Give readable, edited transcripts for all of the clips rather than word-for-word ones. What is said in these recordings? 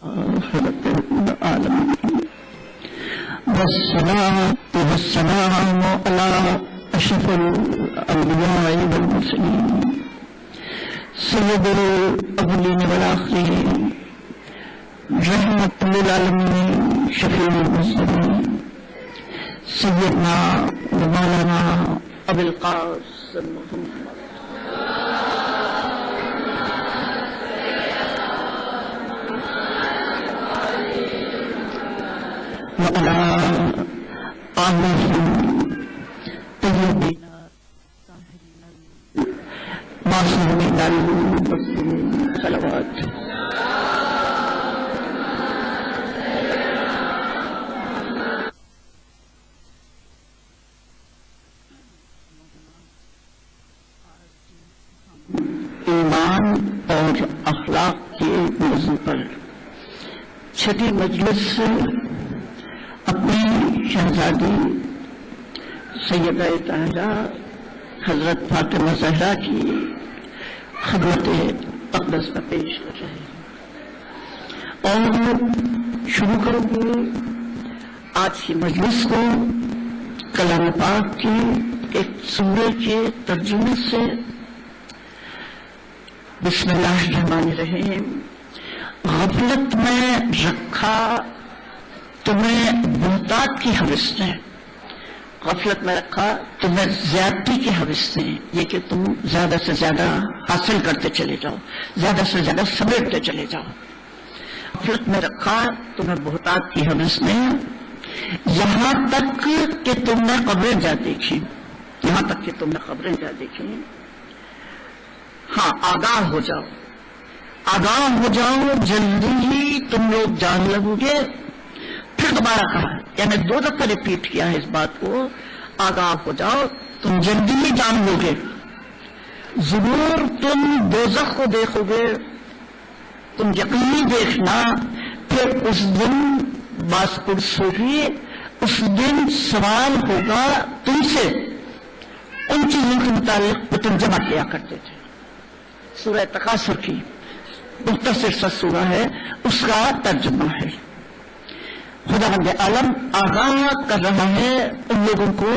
العالمين والصلاة والسلام على أشرف الأنبياء والمرسلين سيد الأولين والآخرين رحمة للعالمين شفيع المسلمين سيدنا ومولانا أبي القاسم محمد وعلى آله الطيبين المعصومين المسلمين صلوات ایمان اور اخلاق کے موضوع پر چھٹی مجلس اپنی شہزادی سیدہ طاہرہ حضرت فاطمہ زہرا کی خدمت اقدس کا پیش کر رہے ہیں اور شروع کروں گے آج کی مجلس کو کلام پاک کی ایک سورہ کے ترجمے سے۔ بسم اللہ الرحمن الرحیم۔ غفلت میں رکھا تمہیں بہتات کی حوث نے، غفلت میں رکھا تمہیں زیادتی کی حوث نے، یہ کہ تم زیادہ سے زیادہ حاصل کرتے چلے جاؤ، زیادہ سے زیادہ سمیٹتے چلے جاؤ۔ غفلت میں رکھا تمہیں بہتات کی حوث نے، یہاں تک کہ تم نے قبریں جا دیکھی، یہاں تک کہ تم نے قبریں جا دیکھی۔ ہاں، آگاہ ہو جاؤ، آگاہ ہو جاؤ، جلدی ہی تم لوگ جان لگو گے۔ پھر دوبارہ کہا، یعنی دو دفعہ ریپیٹ کیا ہے اس بات کو، آگاہ ہو جاؤ تم جلدی ہی جان لو گے، ضرور تم دوزخ کو دیکھو گے، تم یقینی دیکھنا۔ پھر اس دن باس پرس ہوگی، اس دن سوال ہوگا تم سے ان چیزوں کے متعلق جو تم جمع کیا کرتے تھے۔ سورہ تکاثر کی مختصر سا سورہ ہے، اس کا ترجمہ ہے۔ خداوند عالم آگاہ کر رہا ہے ان لوگوں کو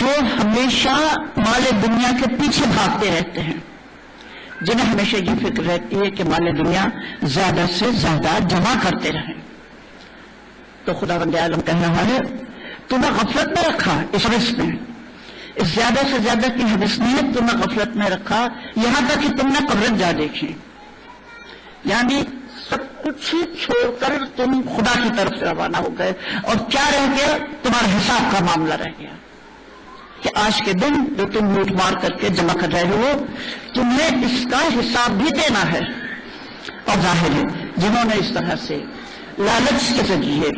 جو ہمیشہ مال دنیا کے پیچھے بھاگتے رہتے ہیں، جنہیں ہمیشہ یہ فکر رہتی ہے کہ مال دنیا زیادہ سے زیادہ جمع کرتے رہیں۔ تو خداوند عالم کہہ رہا ہے تمہیں غفلت میں رکھا، اس حوث میں، اس زیادہ سے زیادہ کی حوث نے تمہیں غفلت میں رکھا، یہاں تک کہ تم نے قبریں جا دیکھی، یعنی سب کچھ چھوڑ کر تم خدا کی طرف سے روانہ ہو گئے، اور کیا رہ گیا؟ تمہارا حساب کا معاملہ رہ گیا کہ آج کے دن جو تم لوٹ مار کر کے جمع کر رہے ہو، تمہیں اس کا حساب بھی دینا ہے۔ اور ظاہر ہے جنہوں نے اس طرح سے لالچ کے ذریعے،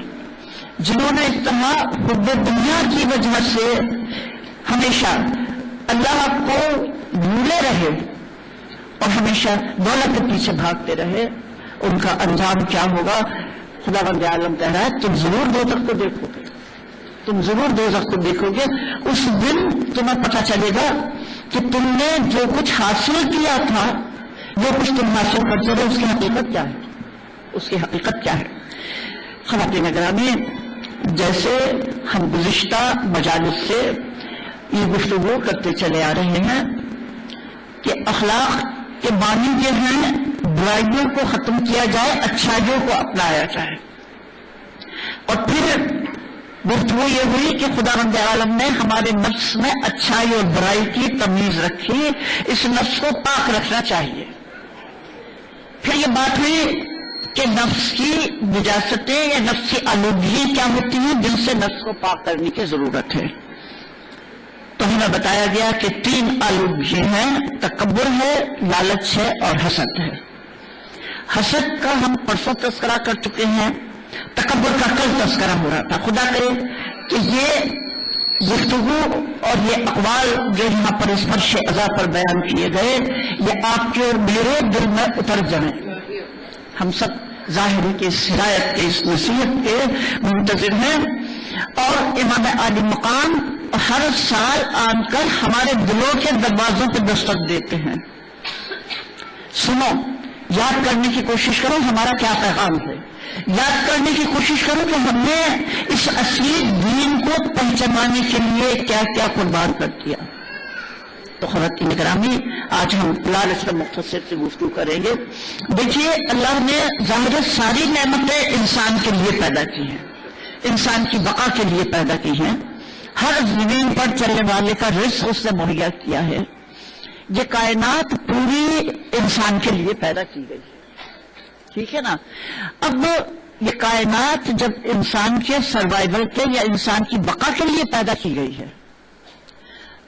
جنہوں نے اس طرح حب دنیا کی وجہ سے ہمیشہ اللہ کو بھولے رہے اور ہمیشہ دولت کے پیچھے بھاگتے رہے، ان کا انجام کیا ہوگا؟ خداوند عالم کہہ رہا ہے تم ضرور دوزخ کو دیکھو گے، تم ضرور دوزخ کو دیکھو گے۔ اس دن تمہیں پتہ چلے گا کہ تم نے جو کچھ حاصل کیا تھا، جو کچھ تم حاصل کرتے رہے، اس کی حقیقت کیا ہے، اس کی حقیقت کیا ہے۔ خواتین گرامی، جیسے ہم گزشتہ مجالس سے یہ گفتگو کرتے چلے آ رہے ہیں کہ اخلاق کے معنی یہ ہیں برائیوں کو ختم کیا جائے، اچھائیوں کو اپنایا جائے۔ اور پھر گفتگو یہ ہوئی کہ خداوند عالم نے ہمارے نفس میں اچھائی اور برائی کی تمیز رکھی، اس نفس کو پاک رکھنا چاہیے۔ پھر یہ بات ہوئی کہ نفس کی نجاستیں یا نفسی آلودگی کیا ہوتی ہیں جن سے نفس کو پاک کرنے کی ضرورت ہے۔ تو ہمیں بتایا گیا کہ 3 آلودگی ہیں، تکبر ہے، لالچ ہے اور حسد ہے۔ حسد کا ہم پرسوں تذکرہ کر چکے ہیں، تکبر کا کل تذکرہ ہو رہا تھا۔ خدا کرے کہ یہ گفتگو اور یہ اقوال جو یہاں پر اس فرش عزا پر بیان کیے گئے، یہ آپ کے اور میرے دل میں اتر جائیں۔ ہم سب ظاہری کی اس ہدایت کے، اس نصیحت کے منتظر ہیں، اور امام عالی مقام ہر سال آن کر ہمارے دلوں کے دروازوں پہ دستک دیتے ہیں۔ سنو، یاد کرنے کی کوشش کرو ہمارا کیا پیغام ہے، یاد کرنے کی کوشش کرو کہ ہم نے اس اصلی دین کو پہچانے کے لیے کیا کیا قربان کر دیا۔ تو خواتین گرامی، آج ہم لال اسلام مختصر سے گفتگو کریں گے۔ دیکھیے، اللہ نے ظاہر ساری نعمتیں انسان کے لیے پیدا کی ہیں، انسان کی بقا کے لیے پیدا کی ہیں، ہر زمین پر چلنے والے کا رزق اس نے مہیا کیا ہے۔ یہ کائنات پوری انسان کے لیے پیدا کی گئی ہے، ٹھیک ہے نا۔ اب یہ کائنات جب انسان کے سروائیول کے یا انسان کی بقا کے لیے پیدا کی گئی ہے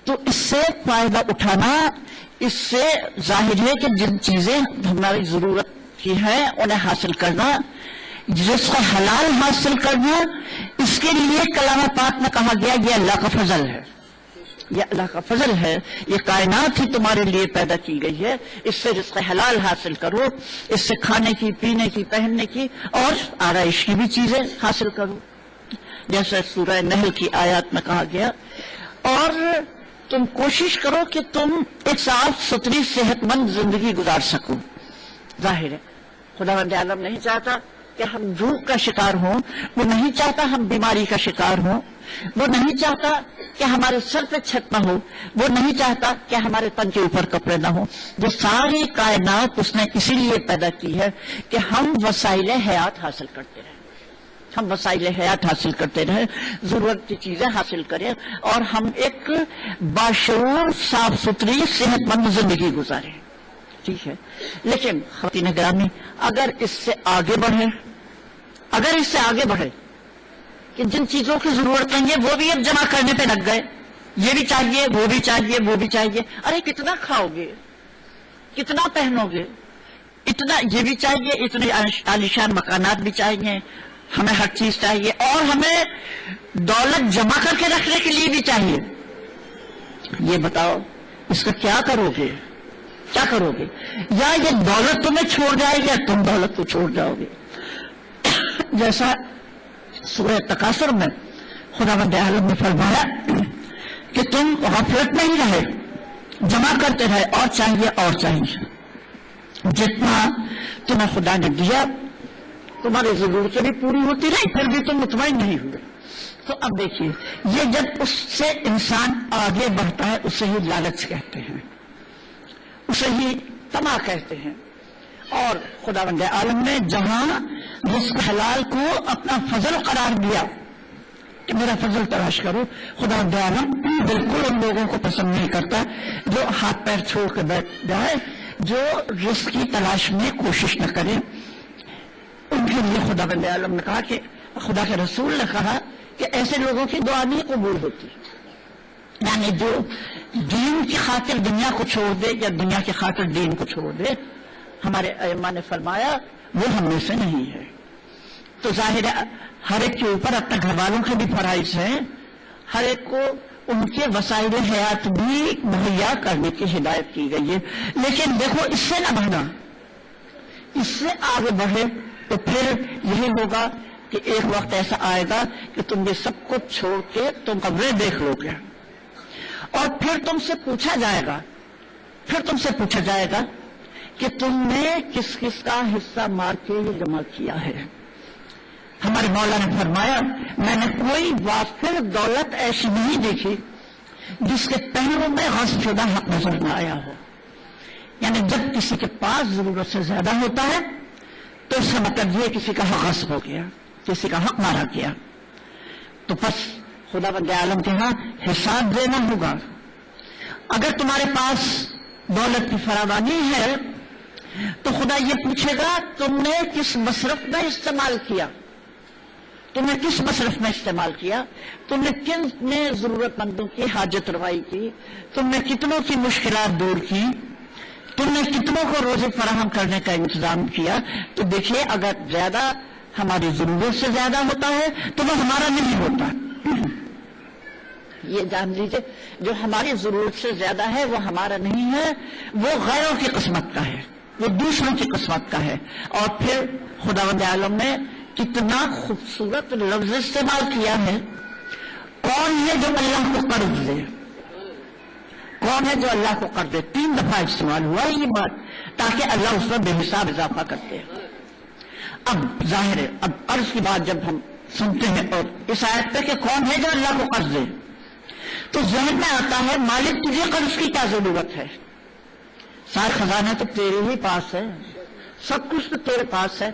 تو اس سے فائدہ اٹھانا، اس سے ظاہر ہے کہ جن چیزیں ہماری ضرورت کی ہیں انہیں حاصل کرنا، رزق حلال حاصل کرنا، اس کے لیے کلام پاک میں کہا گیا یہ اللہ کا فضل ہے، یہ اللہ کا فضل ہے، یہ کائنات ہی تمہارے لیے پیدا کی گئی ہے، اس سے رزق حلال حاصل کرو، اس سے کھانے کی، پینے کی، پہننے کی اور آرائش کی بھی چیزیں حاصل کرو، جیسے سورہ نحل کی آیات میں کہا گیا۔ اور تم کوشش کرو کہ تم ایک صاف ستھری صحت مند زندگی گزار سکو۔ ظاہر ہے خداوند عالم نہیں چاہتا کہ ہم بھوک کا شکار ہوں، وہ نہیں چاہتا ہم بیماری کا شکار ہوں، وہ نہیں چاہتا کہ ہمارے سر پہ چھت نہ ہو، وہ نہیں چاہتا کہ ہمارے تن کے اوپر کپڑے نہ ہوں۔ وہ ساری کائنات اس نے اسی لیے پیدا کی ہے کہ ہم وسائل حیات حاصل کرتے رہیں، ہم وسائل حیات حاصل کرتے رہیں، ضرورت کی چیزیں حاصل کریں اور ہم ایک باشعور، صاف ستھری، صحت مند زندگی گزاریں، ٹھیک ہے۔ لیکن خواتین گرامی، اگر اس سے آگے بڑھے کہ جن چیزوں کی ضرورت نہیں ہے وہ بھی اب جمع کرنے پہ لگ گئے، یہ بھی چاہیے، وہ بھی چاہیے، وہ بھی چاہیے، ارے کتنا کھاؤ گے، کتنا پہنو گے، اتنا یہ بھی چاہیے، اتنے عالیشان مکانات بھی چاہیے، ہمیں ہر چیز چاہیے اور ہمیں دولت جمع کر کے رکھنے کے لیے بھی چاہیے۔ یہ بتاؤ اس کا کیا کرو گے، کیا کرو گے؟ یا یہ دولت تمہیں چھوڑ جائے گی یا تم دولت کو چھوڑ جاؤ گے۔ جیسا سورہ تکاثر میں خداوند عالم نے فرمایا کہ تم غفلت میں ہی رہے، جمع کرتے رہے اور چاہیے اور چاہیے، جتنا تمہیں خدا نے دیا تمہاری ضرورتیں بھی پوری ہوتی رہی پھر بھی تم مطمئن نہیں ہوئے۔ تو اب دیکھیے، یہ جب اس سے انسان آگے بڑھتا ہے اسے ہی لالچ کہتے ہیں، اسے ہی طمع کہتے ہیں۔ اور خداوند عالم نے جہاں رزق حلال کو اپنا فضل قرار دیا کہ میرا فضل تلاش کرو، خداوند عالم بالکل ان لوگوں کو پسند نہیں کرتا جو ہاتھ پیر چھوڑ کے بیٹھ جائے، جو رزق کی تلاش میں کوشش نہ کرے۔ ان کے لیے خداوند عالم نے کہا کہ خدا کے رسول نے کہا کہ ایسے لوگوں کی دعا نہیں قبول ہوتی، یعنی جو دین کی خاطر دنیا کو چھوڑ دے یا دنیا کی خاطر دین کو چھوڑ دے، ہمارے ائمہ نے فرمایا وہ ہم میں سے نہیں ہے۔ تو ظاہر ہے ہر ایک کے اوپر اپنے گھر والوں کے بھی فرائض ہیں، ہر ایک کو ان کے وسائل حیات بھی مہیا کرنے کی ہدایت کی گئی ہے۔ لیکن دیکھو اس سے نہ بڑھنا، اس سے آگے بڑھے تو پھر یہی ہوگا کہ ایک وقت ایسا آئے گا کہ تم یہ سب کچھ چھوڑ کے تم قبریں دیکھ لو گے اور پھر تم سے پوچھا جائے گا کہ تم نے کس کس کا حصہ مار کے یہ جمع کیا ہے۔ ہمارے مولا نے فرمایا میں نے کوئی وافر دولت ایسی نہیں دیکھی جس کے پہلوں میں غصب شدہ حق نظر نہ آیا ہو، یعنی جب کسی کے پاس ضرورت سے زیادہ ہوتا ہے تو اس کا مطلب یہ کسی کا حق غصب ہو گیا، کسی کا حق مارا گیا، تو بس خداوند عالم کے ہاں حساب دینا ہوگا۔ اگر تمہارے پاس دولت کی فراوانی ہے تو خدا یہ پوچھے گا تم نے کس مصرف میں استعمال کیا، تم نے کس مصرف میں استعمال کیا، تم نے کن میں ضرورت مندوں کی حاجت روائی کی، تم نے کتنوں کی مشکلات دور کی، تم نے کتنوں کو روزی فراہم کرنے کا انتظام کیا۔ تو دیکھیے اگر زیادہ ہماری ضرورت سے زیادہ ہوتا ہے تو وہ ہمارا نہیں ہوتا، یہ جان لیجیے، جو ہماری ضرورت سے زیادہ ہے وہ ہمارا نہیں ہے، وہ غیروں کی قسمت کا ہے، وہ دوسروں کی قسمت کا ہے۔ اور پھر خداوند عالم نے کتنا خوبصورت لفظ استعمال کیا ہے، کون ہے جو اللہ کو قرض دے، کون ہے جو اللہ کو قرض دے، 3 دفعہ استعمال ہوا یہ بات۔ تاکہ اللہ اس پر بے حساب اضافہ کرتے ہیں۔ اب ظاہر ہے، اب قرض کی بات جب ہم سنتے ہیں اور اس آیت پہ کہ کون ہے جو اللہ کو قرض دے، تو ذہن میں آتا ہے مالک تجھے قرض کی کیا ضرورت ہے؟ سارے خزانے تو تیرے ہی پاس ہے، سب کچھ تو تیرے پاس ہے،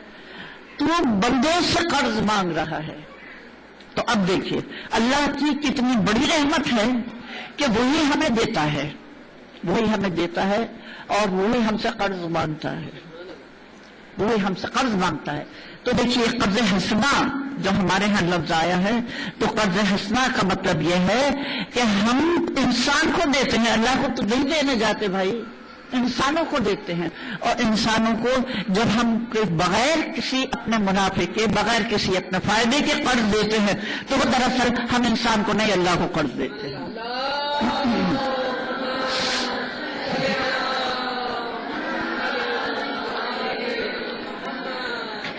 تو بندوں سے قرض مانگ رہا ہے۔ تو اب دیکھیے اللہ کی کتنی بڑی رحمت ہے کہ وہی ہمیں دیتا ہے، وہی ہمیں دیتا ہے اور وہی ہم سے قرض مانگتا ہے، وہی ہم سے قرض مانگتا ہے۔ تو دیکھیے قرض حسنہ جو ہمارے ہاں لفظ آیا ہے، تو قرض حسنہ کا مطلب یہ ہے کہ ہم انسان کو دیتے ہیں، اللہ کو تو نہیں دینے جاتے بھائی، انسانوں کو دیتے ہیں۔ اور انسانوں کو جب ہم بغیر کسی اپنے منافع کے، بغیر کسی اپنے فائدے کے قرض دیتے ہیں، تو وہ دراصل ہم انسان کو نہیں اللہ کو قرض دیتے ہیں۔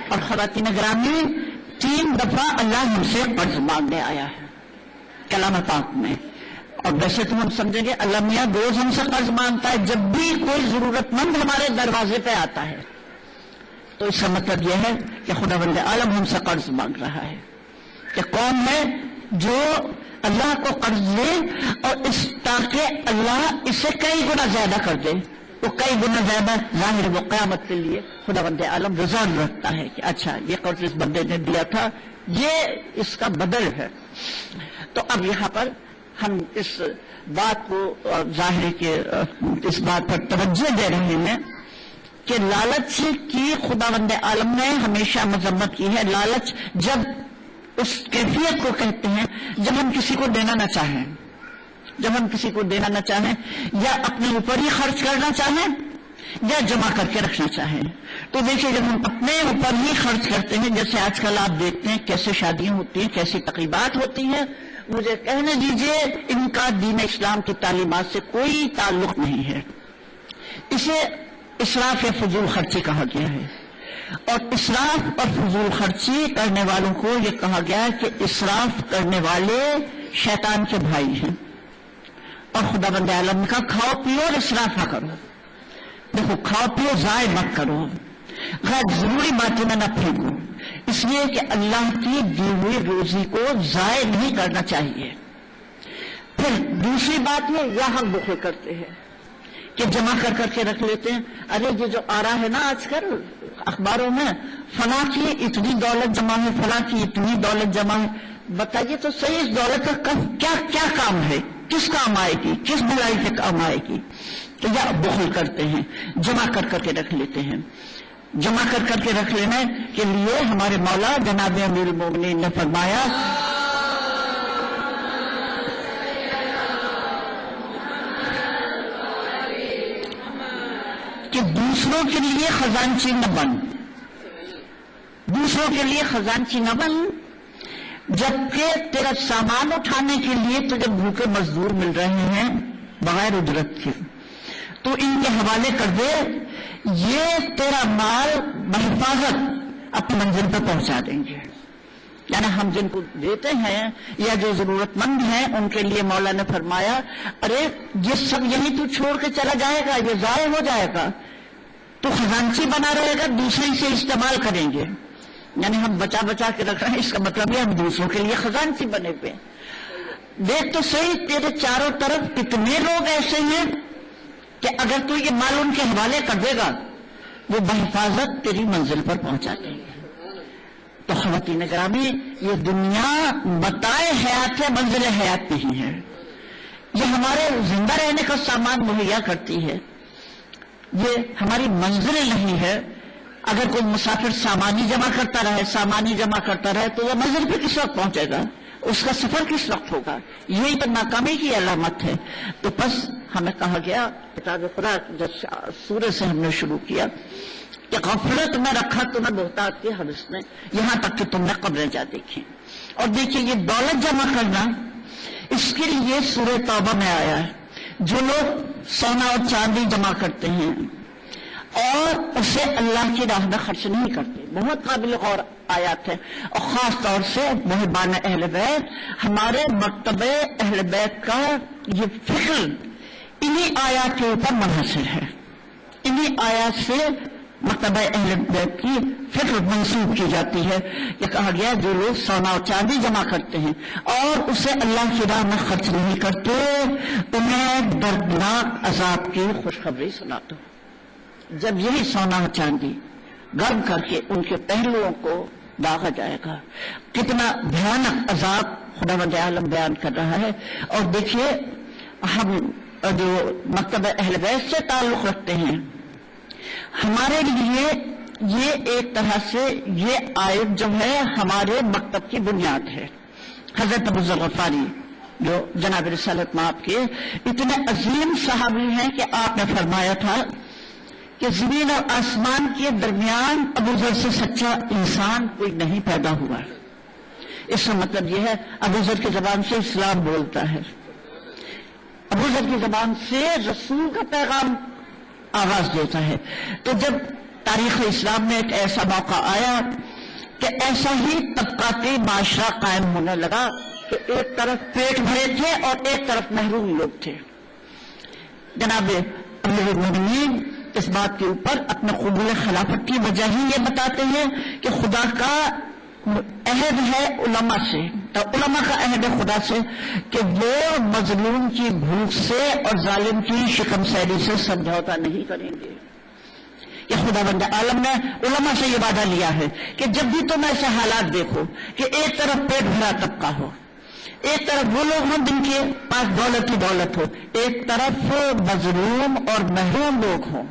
اور خواتین گرامی 3 دفعہ اللہ ہم سے قرض مانگنے آیا ہے کلام پاک میں۔ اور ویسے تو ہم سمجھیں گے اللہ میاں روز ہم سے قرض مانگتا ہے، جب بھی کوئی ضرورت مند ہمارے دروازے پہ آتا ہے تو اس کا مطلب یہ ہے کہ خداوند عالم ہم سے قرض مانگ رہا ہے۔ کہ کون ہے جو اللہ کو قرض دے اور اس تاکہ اللہ اسے کئی گنا زیادہ کر دے، وہ کئی گنا زیادہ ظاہر وہ قیامت کے لیے خداوند عالم رضان رکھتا ہے کہ اچھا یہ قرض اس بندے نے دیا تھا، یہ اس کا بدل ہے۔ تو اب یہاں پر ہم اس بات کو ظاہر کے اس بات پر توجہ دے رہے ہیں کہ لالچ کی خداوند عالم نے ہمیشہ مذمت کی ہے۔ لالچ جب اس کیفیت کو کہتے ہیں جب ہم کسی کو دینا نہ چاہیں، جب ہم کسی کو دینا نہ چاہیں یا اپنے اوپر ہی خرچ کرنا چاہیں یا جمع کر کے رکھنا چاہیں۔ تو دیکھیے جب ہم اپنے اوپر ہی خرچ کرتے ہیں، جیسے آج کل آپ دیکھتے ہیں کیسے شادیاں ہوتی ہیں، کیسی تقریبات ہوتی ہیں، مجھے کہنے دیجئے ان کا دین اسلام کی تعلیمات سے کوئی تعلق نہیں ہے۔ اسے اسراف یا فضول خرچی کہا گیا ہے، اور اسراف اور فضول خرچی کرنے والوں کو یہ کہا گیا ہے کہ اسراف کرنے والے شیطان کے بھائی ہیں۔ اور خداوند عالم کا کھاؤ پیو اور اسراف نہ کرو۔ دیکھو کھاؤ پیو ضائع مت کرو، غیر ضروری باتوں میں نہ پھینکو، اس لیے کہ اللہ کی دی ہوئی روزی کو ضائع نہیں کرنا چاہیے۔ پھر دوسری بات یہ ہم بخل کرتے ہیں کہ جمع کر کر کے رکھ لیتے ہیں۔ ارے یہ جو آ رہا ہے نا آج کل اخباروں میں، فلاں کی اتنی دولت جمع ہے، فلاں کی اتنی دولت جمع ہے، بتائیے تو صحیح اس دولت کا کیا کام ہے، کس کام آئے گی، کس بھلائی کے کام آئے گی؟ تو یا بخل کرتے ہیں، جمع کر کر کے رکھ لیتے ہیں۔ جمع کر کر کے رکھ لینے کے لیے ہمارے مولا جناب امیر المومنین نے فرمایا کہ دوسروں کے لیے خزانچی نہ بن، دوسروں کے لیے خزانچی نہ بن، جبکہ تیرا سامان اٹھانے کے لیے تجھے بھوکے مزدور مل رہے ہیں بغیر اجرت کے، تو ان کے حوالے کر دے، یہ تیرا مال بحفاظت اپنی منزل پہ پہنچا دیں گے۔ یعنی ہم جن کو دیتے ہیں یا جو ضرورت مند ہیں ان کے لیے مولا نے فرمایا ارے یہ سب یہی تو چھوڑ کے چلا جائے گا، یہ ضائع ہو جائے گا، تو خزانچی بنا رہے گا، دوسرے سے استعمال کریں گے۔ یعنی ہم بچا بچا کے رکھ رہے ہیں، اس کا مطلب یہ ہم دوسروں کے لیے خزانچی بنے پہ۔ دیکھ تو صحیح تیرے چاروں طرف کتنے لوگ ایسے ہیں کہ اگر تو یہ مال ان کے حوالے کر دے گا وہ بحفاظت تیری منزل پر پہنچا دیں گے۔ تو خواتین گرامی یہ دنیا متاع حیات ہے، منزل حیات نہیں ہے۔ یہ ہمارے زندہ رہنے کا سامان مہیا کرتی ہے، یہ ہماری منزل نہیں ہے۔ اگر کوئی مسافر سامانی جمع کرتا رہے تو وہ منزل پہ کس وقت پہنچے گا، اس کا سفر کس وقت ہوگا؟ یہی تو ناکامی کی علامت ہے۔ تو بس ہمیں کہا گیا کتاب خدا جب سورہ سے ہم نے شروع کیا کہ غفلت میں رکھا تمہیں بہتات کے حدث نے، یہاں تک کہ تم نے قبریں جا دیکھی۔ اور دیکھیے یہ دولت جمع کرنا اس کے لیے سورہ توبہ میں آیا ہے۔ جو لوگ سونا اور چاندی جمع کرتے ہیں اور اسے اللہ کی راہ میں خرچ نہیں کرتے، بہت قابل غور آیات ہے، اور خاص طور سے محبان اہل بیت، ہمارے مرتبہ اہل بیت کا یہ فکر انہی آیات کے اوپر منحصر ہے، انہی آیات سے مکتبہ اہل بیت کی فکر منسوخ کی جاتی ہے. یہ کہا گیا جو لوگ سونا اور چاندی جمع کرتے ہیں اور اسے اللہ کی راہ میں خرچ نہیں کرتے انہیں دردناک عذاب کی خوشخبری سنا دو. جب یہی سونا اور چاندی گرم کر کے ان کے پہلوؤں کو داغا جائے گا, کتنا بھیانک عذاب خداوند عالم بیان کر رہا ہے. اور دیکھیے ہم جو مکتبہ اہل بیت سے تعلق رکھتے ہیں, ہمارے لیے یہ ایک طرح سے یہ آیت جو ہے ہمارے مکتب کی بنیاد ہے. حضرت ابو ذر غفاری جو جناب رسالت مآب کے اتنے عظیم صحابی ہیں کہ آپ نے فرمایا تھا کہ زمین اور آسمان کے درمیان ابو ذر سے سچا انسان کوئی نہیں پیدا ہوا. اس کا مطلب یہ ہے ابو ذر کی زبان سے اسلام بولتا ہے, ابو ذر کی زبان سے رسول کا پیغام آواز دیتا ہے. تو جب تاریخ اسلام میں ایک ایسا موقع آیا کہ ایسا ہی طبقاتی معاشرہ قائم ہونے لگا کہ ایک طرف پیٹ بھرے تھے اور ایک طرف محروم لوگ تھے. جناب امیر المومنین اس بات کے اوپر اپنے قبول خلافت کی وجہ ہی یہ بتاتے ہیں کہ خدا کا عہد ہے علماء سے, علماء کا عہد ہے خدا سے کہ وہ مظلوم کی بھوک سے اور ظالم کی شکم سیری سے سمجھوتا نہیں کریں گے. یہ خداوند عالم نے علماء سے یہ وعدہ لیا ہے کہ جب بھی تم ایسے حالات دیکھو کہ ایک طرف پیٹ بھرا طبقہ ہو, ایک طرف وہ لوگ ہوں جن کے پاس دولت ہی دولت ہو, ایک طرف مظلوم اور محروم لوگ ہوں,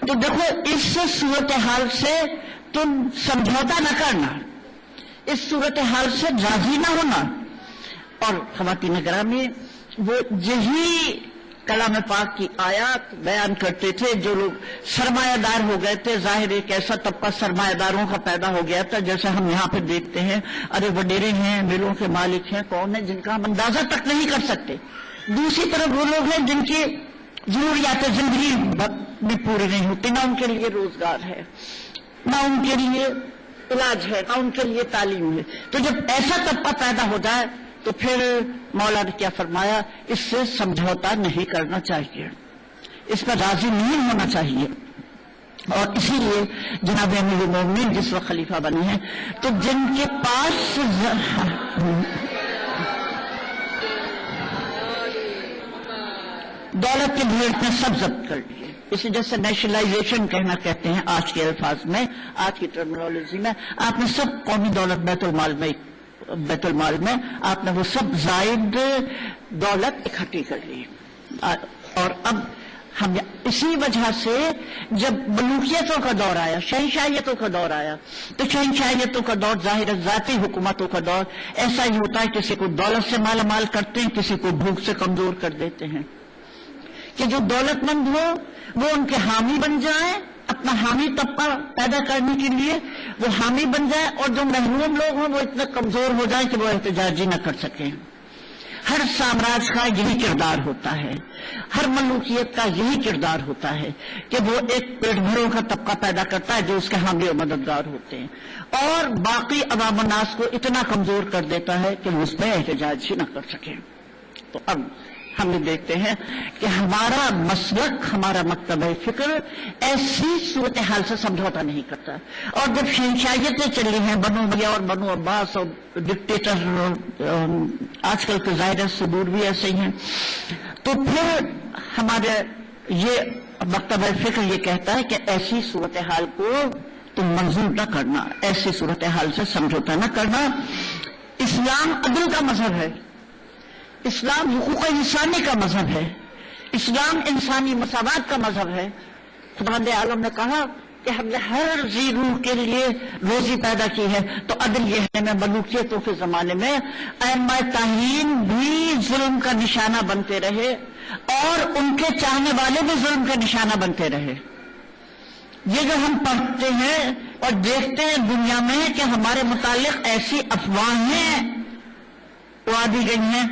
تو دیکھو اس صورتحال سے تم سمجھوتا نہ کرنا, اس صورتحال سے راضی نہ ہونا. اور خواتین گرامی وہ یہی کلام پاک کی آیات بیان کرتے تھے. جو لوگ سرمایہ دار ہو گئے تھے, ظاہر ایک ایسا طبقہ سرمایہ داروں کا پیدا ہو گیا تھا جیسے ہم یہاں پہ دیکھتے ہیں, ارے وڈیرے ہیں, ملوں کے مالک ہیں, کون ہیں جن کا ہم اندازہ تک نہیں کر سکتے. دوسری طرف وہ لوگ ہیں جن کی ضروریات زندگی میں پوری نہیں ہوتی, نہ ان کے لیے روزگار ہے, نہ ان کے لیے علاج ہے, نہ ان کے لیے تعلیم ہے. تو جب ایسا طبقہ پیدا ہو جائے تو پھر مولا نے کیا فرمایا, اس سے سمجھوتا نہیں کرنا چاہیے, اس پر راضی نہیں ہونا چاہیے. اور اسی لیے جناب امیر المومنین جس وقت خلیفہ بنے ہیں تو جن کے پاس دولت کی بھیڑ نے سب ضبط کر لیے, اسی جیسے نیشنلائزیشن کہنا کہتے ہیں آج کے الفاظ میں, آج کی ٹرمینالوجی میں, آپ نے سب قومی دولت بیت المال میں آپ نے وہ سب زائد دولت اکٹھی کر لی. اور اب ہم اسی وجہ سے جب ملوکیتوں کا دور آیا, شہنشاہیتوں کا دور آیا, تو شہنشاہیتوں کا دور ظاہر ذاتی حکومتوں کا دور ایسا ہی ہوتا ہے, کسی کو دولت سے مالا مال کرتے ہیں, کسی کو بھوک سے کمزور کر دیتے ہیں. کہ جو دولت مند ہو وہ ان کے حامی بن جائیں, اپنا حامی طبقہ پیدا کرنے کے لیے وہ حامی بن جائے, اور جو محروم لوگ ہوں وہ اتنے کمزور ہو جائیں کہ وہ احتجاج ہی نہ کر سکیں. ہر سامراج کا یہی کردار ہوتا ہے, ہر ملوکیت کا یہی کردار ہوتا ہے کہ وہ ایک پیٹ بھروں کا طبقہ پیدا کرتا ہے جو اس کے حامی و مددگار ہوتے ہیں, اور باقی عوام الناس کو اتنا کمزور کر دیتا ہے کہ وہ اس پہ احتجاج ہی نہ کر سکیں. تو اب ہم یہ دیکھتے ہیں کہ ہمارا مسلک, ہمارا مکتبہ فکر ایسی صورتحال سے سمجھوتا نہیں کرتا. اور جب شہنشاہیتیں چلی ہیں, بنو امیہ اور بنو عباس اور ڈکٹیٹر آج کل کے ظاہر صدور بھی ایسے ہی ہیں, تو پھر ہمارے یہ مکتبہ فکر یہ کہتا ہے کہ ایسی صورتحال کو تم منظور نہ کرنا, ایسی صورتحال سے سمجھوتا نہ کرنا. اسلام عدل کا مذہب ہے, اسلام حقوق انسانی کا مذہب ہے, اسلام انسانی مساوات کا مذہب ہے. خداوند عالم نے کہا کہ ہم نے ہر ذی روح کے لیے روزی پیدا کی ہے, تو عدل یہ ہے میں ملوکیتوں کے زمانے میں ائمہ تعیین بھی ظلم کا نشانہ بنتے رہے اور ان کے چاہنے والے بھی ظلم کا نشانہ بنتے رہے. یہ جو ہم پڑھتے ہیں اور دیکھتے ہیں دنیا میں کہ ہمارے متعلق ایسی افواہیں اڑا دی گئی ہیں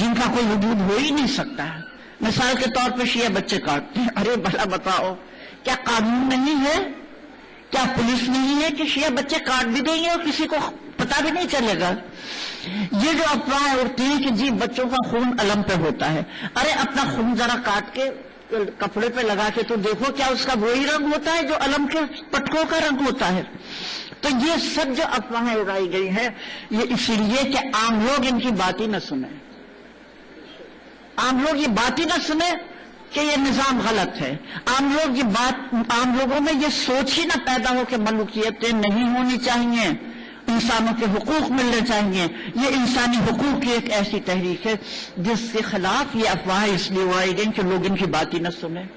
جن کا کوئی وجود ہو ہی نہیں سکتا ہے. مثال کے طور پہ شیعہ بچے کاٹتے ہیں, ارے بھلا بتاؤ کیا قانون نہیں ہے, کیا پولیس نہیں ہے کہ شیعہ بچے کاٹ بھی دیں گے اور کسی کو پتہ بھی نہیں چلے گا. یہ جو افواہیں اڑتی ہیں کہ جی بچوں کا خون علم پہ ہوتا ہے, ارے اپنا خون ذرا کاٹ کے کپڑے پہ لگا کے تو دیکھو کیا اس کا وہی رنگ ہوتا ہے جو علم کے پٹکوں کا رنگ ہوتا ہے؟ تو یہ سب جو افواہیں اڑائی گئی ہیں یہ اسی لیے کہ عام لوگ ان کی بات ہی نہ سنیں، عام لوگ یہ بات ہی نہ سنیں کہ یہ نظام غلط ہے، عام لوگوں میں یہ سوچ ہی نہ پیدا ہو کہ ملوکیتیں نہیں ہونی چاہیے، انسانوں کے حقوق ملنے چاہیے۔ یہ انسانی حقوق کی ایک ایسی تحریک ہے جس کے خلاف یہ افواہیں اس لیے اڑائی گئی کہ لوگ ان کی بات ہی نہ سنیں،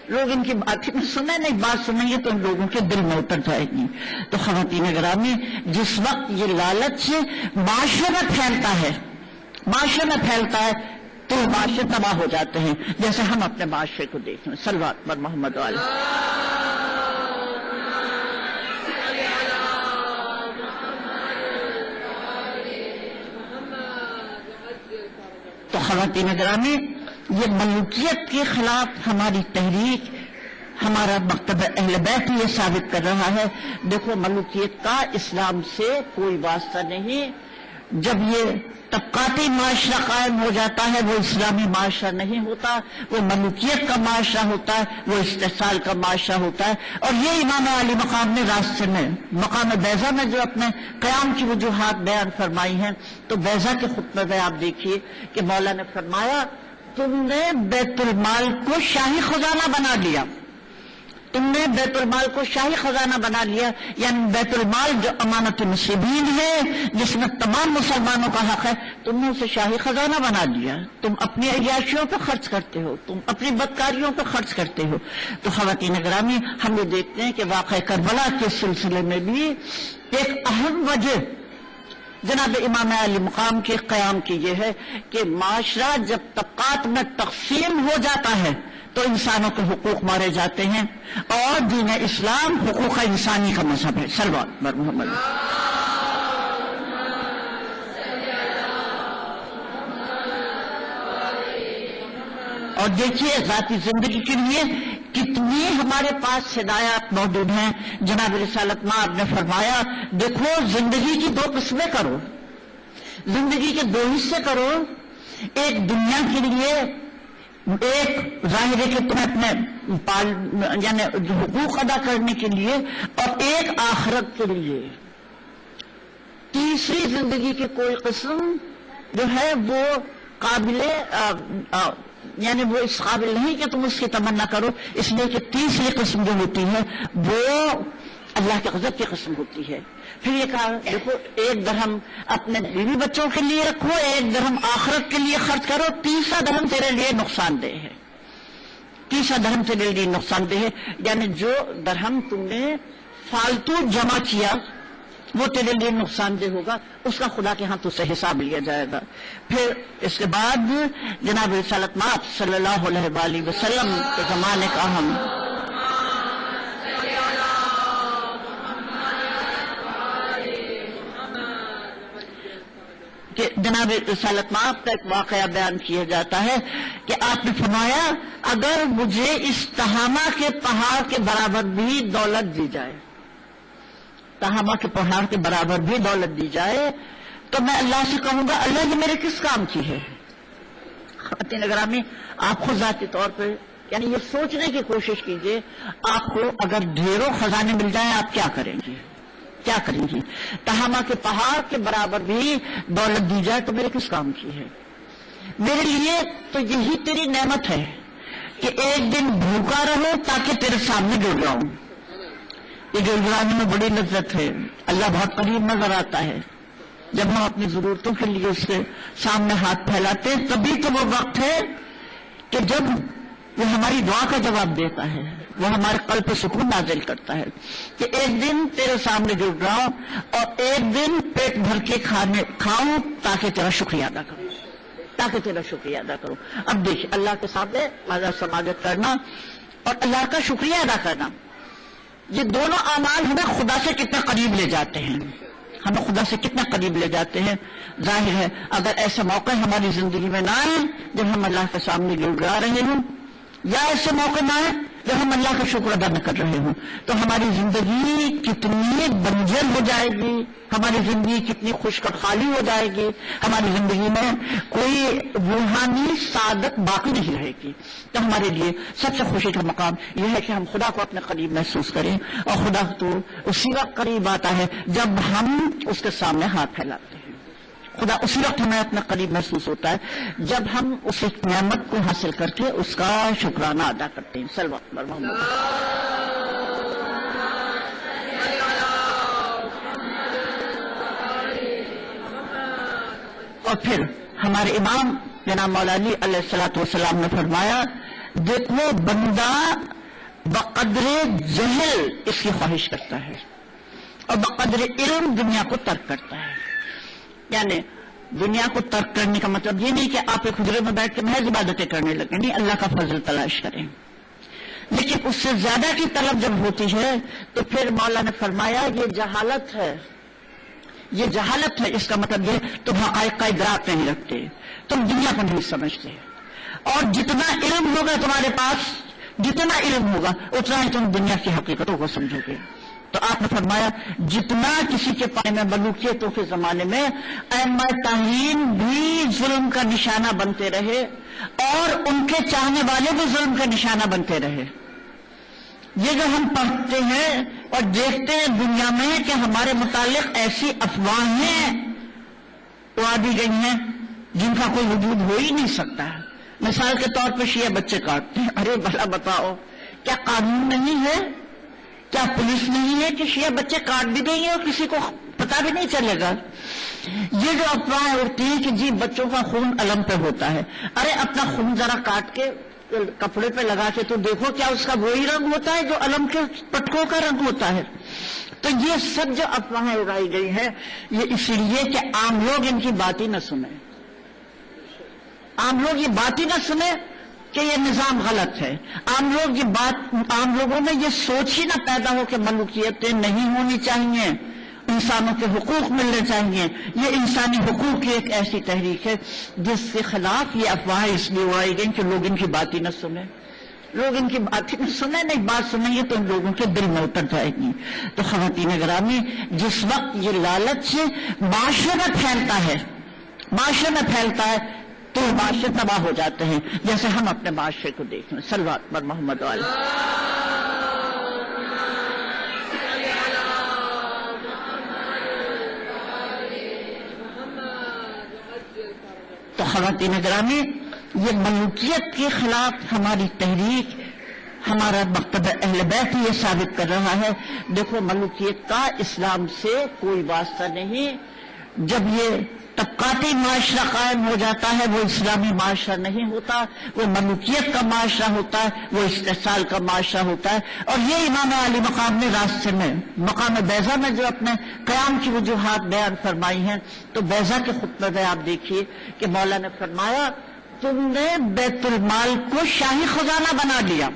لوگ ان کی بات ہی نہ سنیں، نہیں بات سنیں گے تو ان لوگوں کے دل میں اتر جائے گی۔ تو خواتین گرامی، جس وقت یہ لالچ معاشرے میں پھیلتا ہے تو معاشرے تباہ ہو جاتے ہیں، جیسے ہم اپنے معاشرے کو دیکھ لیں۔ صلوات بر محمد علیہ۔ تو خواتین گرامی، یہ ملوکیت کے خلاف ہماری تحریک، ہمارا مکتب اہل بیت یہ ثابت کر رہا ہے۔ دیکھو ملوکیت کا اسلام سے کوئی واسطہ نہیں۔ جب یہ طبقاتی معاشرہ قائم ہو جاتا ہے وہ اسلامی معاشرہ نہیں ہوتا، وہ ملوکیت کا معاشرہ ہوتا ہے، وہ استحصال کا معاشرہ ہوتا ہے۔ اور یہ امام علی مقام نے راستے میں مقام بیضا میں جو اپنے قیام کی وجوہات بیان فرمائی ہیں، تو بیضا کے خطبے میں آپ دیکھیے کہ مولا نے فرمایا تم نے بیت المال کو شاہی خزانہ بنا لیا، تم نے بیت المال کو شاہی خزانہ بنا لیا، یعنی بیت المال جو امانت المسلمین ہے، جس میں تمام مسلمانوں کا حق ہے، تم نے اسے شاہی خزانہ بنا لیا۔ تم اپنی عیاشیوں پہ خرچ کرتے ہو، تم اپنی بدکاریوں پہ خرچ کرتے ہو۔ تو خواتین گرامی، ہم یہ دیکھتے ہیں کہ واقعہ کربلا کے سلسلے میں بھی ایک اہم وجہ جناب امام علی مقام کے قیام کی یہ ہے کہ معاشرہ جب طبقات میں تقسیم ہو جاتا ہے تو انسانوں کے حقوق مارے جاتے ہیں، اور دین اسلام حقوق انسانی کا مذہب ہے۔ صلوات بر محمد۔ اور دیکھیے ذاتی زندگی کے لیے کتنی ہمارے پاس ہدایات موجود ہیں۔ جناب رسالت مآب نے فرمایا دیکھو زندگی کی دو قسمیں کرو، زندگی کے دو حصے کرو، ایک دنیا کے لیے، ایک ظاہر ہے کہ تمہیں اپنے یعنی حقوق ادا کرنے کے لیے، اور ایک آخرت کے لیے۔ تیسری زندگی کی کوئی قسم جو ہے وہ قابل یعنی وہ اس قابل نہیں کہ تم اس کی تمنا کرو، اس لیے کہ تیسری قسم جو ہوتی ہے وہ اللہ کے غضب کی قسم ہوتی ہے۔ پھر یہ کہا دیکھو ایک درہم اپنے بیوی بچوں کے لیے رکھو، ایک درہم آخرت کے لیے خرچ کرو، تیسرا درہم تیرے لیے نقصان دہ ہے، تیسرا درہم تیرے لیے نقصان دہ ہے۔ یعنی جو درہم تم نے فالتو جمع کیا وہ تیرے لیے نقصان دہ ہوگا، اس کا خدا کے ہاں تجھ سے حساب لیا جائے گا۔ پھر اس کے بعد جناب رسالت مآب صلی اللہ علیہ وآلہ وسلم کے زمانے کا ہم کہ جناب رسالت مآب کا ایک واقعہ بیان کیا جاتا ہے کہ آپ نے فرمایا اگر مجھے اس تہامہ کے پہاڑ کے برابر بھی دولت دی جائے، تہامہ کے پہاڑ کے برابر بھی دولت دی جائے، تو میں اللہ سے کہوں گا اللہ یہ میرے کس کام کی ہے۔ خواتین گرامی، آپ خود ذاتی طور پہ یعنی یہ سوچنے کی کوشش کیجئے، آپ کو اگر ڈھیروں خزانے مل جائیں آپ کیا کریں گے، کیا کریں گی؟ تہامہ کے پہاڑ کے برابر بھی دولت دی جائے تو میرے کس کام کی ہے؟ میرے لیے تو یہی تیری نعمت ہے کہ ایک دن بھوکا رہو تاکہ تیرے سامنے گر جاؤں۔ یہ گڑگڑانے میں بڑی لذت ہے، اللہ بہت قریب نظر آتا ہے۔ جب ہم اپنی ضرورتوں کے لیے اس کے سامنے ہاتھ پھیلاتے ہیں تبھی تو وہ وقت ہے کہ جب وہ ہماری دعا کا جواب دیتا ہے، وہ ہمارے قلب پہ سکون نازل کرتا ہے کہ ایک دن تیرے سامنے گر جاؤں اور ایک دن پیٹ بھر کے کھاؤں تاکہ تیرا شکریہ ادا کروں، تاکہ تیرا شکریہ ادا کروں۔ اب دیکھ اللہ کے سامنے سماجت کرنا اور اللہ کا شکریہ ادا کرنا، یہ دونوں اعمال ہمیں خدا سے کتنا قریب لے جاتے ہیں، ہمیں خدا سے کتنا قریب لے جاتے ہیں۔ ظاہر ہے اگر ایسے موقع ہماری زندگی میں نہ آئیں جب ہم اللہ کے سامنے گر گڑا رہے ہوں، یا ایسے موقع نہ آئیں جب ہم اللہ کا شکر ادا نہ کر رہے ہوں تو ہماری زندگی کتنی بنجر ہو جائے گی، ہماری زندگی کتنی خشک اور خالی ہو جائے گی، ہماری زندگی میں کوئی روحانی سعادت باقی نہیں رہے گی۔ تو ہمارے لیے سب سے خوشی کا مقام یہ ہے کہ ہم خدا کو اپنے قریب محسوس کریں، اور خدا تو اسی وقت قریب آتا ہے جب ہم اس کے سامنے ہاتھ پھیلاتے ہیں۔ خدا اسی وقت ہمیں اپنا قریب محسوس ہوتا ہے جب ہم اس نعمت کو حاصل کر کے اس کا شکرانہ ادا کرتے ہیں۔ صلوات بر محمد۔ اور پھر ہمارے امام جناب مولا علی علیہ الصلوۃ والسلام نے فرمایا، دیکھو بندہ بقدر جہل اس کی خواہش کرتا ہے اور بقدر علم دنیا کو ترک کرتا ہے۔ یعنی دنیا کو ترک کرنے کا مطلب یہ نہیں کہ آپ ایک حجرے میں بیٹھ کے محض عبادتیں کرنے لگیں، نہیں، اللہ کا فضل تلاش کریں، لیکن اس سے زیادہ کی طلب جب ہوتی ہے تو پھر مولا نے فرمایا یہ جہالت ہے، یہ جہالت ہے۔ اس کا مطلب یہ تم حقائق کا ادراک نہیں رکھتے، تم دنیا کو نہیں سمجھتے، اور جتنا علم ہوگا تمہارے پاس، جتنا علم ہوگا اتنا ہی تم دنیا کی حقیقتوں کو سمجھو گے۔ تو آپ نے فرمایا جتنا کسی کے پائے میں ملوکیتوں کے زمانے میں ائمہ تعین بھی ظلم کا نشانہ بنتے رہے اور ان کے چاہنے والے بھی ظلم کا نشانہ بنتے رہے۔ یہ جو ہم پڑھتے ہیں اور دیکھتے ہیں دنیا میں کہ ہمارے متعلق ایسی افواہیں اڑا دی گئی ہیں جن کا کوئی وجود ہو ہی نہیں سکتا ہے۔ مثال کے طور پہ شیعہ بچے کاٹتے ہیں، ارے بھلا بتاؤ کیا قانون نہیں ہے، کیا پولیس نہیں ہے کہ شیعہ بچے کاٹ بھی دیں گے اور کسی کو پتا بھی نہیں چلے گا؟ یہ جو افواہیں اڑتی ہیں کہ جی بچوں کا خون علم پہ ہوتا ہے، ارے اپنا خون ذرا کاٹ کے کپڑے پہ لگا کے تو دیکھو کیا اس کا وہی رنگ ہوتا ہے جو علم کے پٹکوں کا رنگ ہوتا ہے؟ تو یہ سب جو افواہیں اڑائی گئی ہے یہ اس لیے کہ عام لوگ ان کی بات ہی نہ سنیں، عام لوگ یہ بات ہی نہ سنیں کہ یہ نظام غلط ہے، عام لوگوں میں یہ سوچ ہی نہ پیدا ہو کہ ملوکیتیں نہیں ہونی چاہیے، انسانوں کے حقوق ملنے چاہیے۔ یہ انسانی حقوق کی ایک ایسی تحریک ہے جس کے خلاف یہ افواہیں اس لیے اڑائی گئی کہ لوگ ان کی بات ہی نہ سنیں، لوگ ان کی بات ہی نہ سنیں، نہیں بات سنیں گے تو ان لوگوں کے دل میں اتر جائے گی۔ تو خواتین گرامی، جس وقت یہ لالچ معاشرے میں پھیلتا ہے تو معاشرے تباہ ہو جاتے ہیں، جیسے ہم اپنے معاشرے کو دیکھ لیں۔ صلوات بر محمد علیہ۔ تو خواتین گرامی، یہ ملوکیت کے خلاف ہماری تحریک، ہمارا مکتب اہل بیت یہ ثابت کر رہا ہے، دیکھو ملوکیت کا اسلام سے کوئی واسطہ نہیں۔ جب یہ طبقاتی معاشرہ قائم ہو جاتا ہے وہ اسلامی معاشرہ نہیں ہوتا، وہ ملوکیت کا معاشرہ ہوتا ہے، وہ استحصال کا معاشرہ ہوتا ہے۔ اور یہ امام علی مقام نے راستے میں مقام بیضا میں جو اپنے قیام کی وجوہات بیان فرمائی ہیں، تو بیضا کے خطبے میں آپ دیکھیے کہ مولا نے فرمایا تم نے بیت المال کو شاہی خزانہ بنا لیا،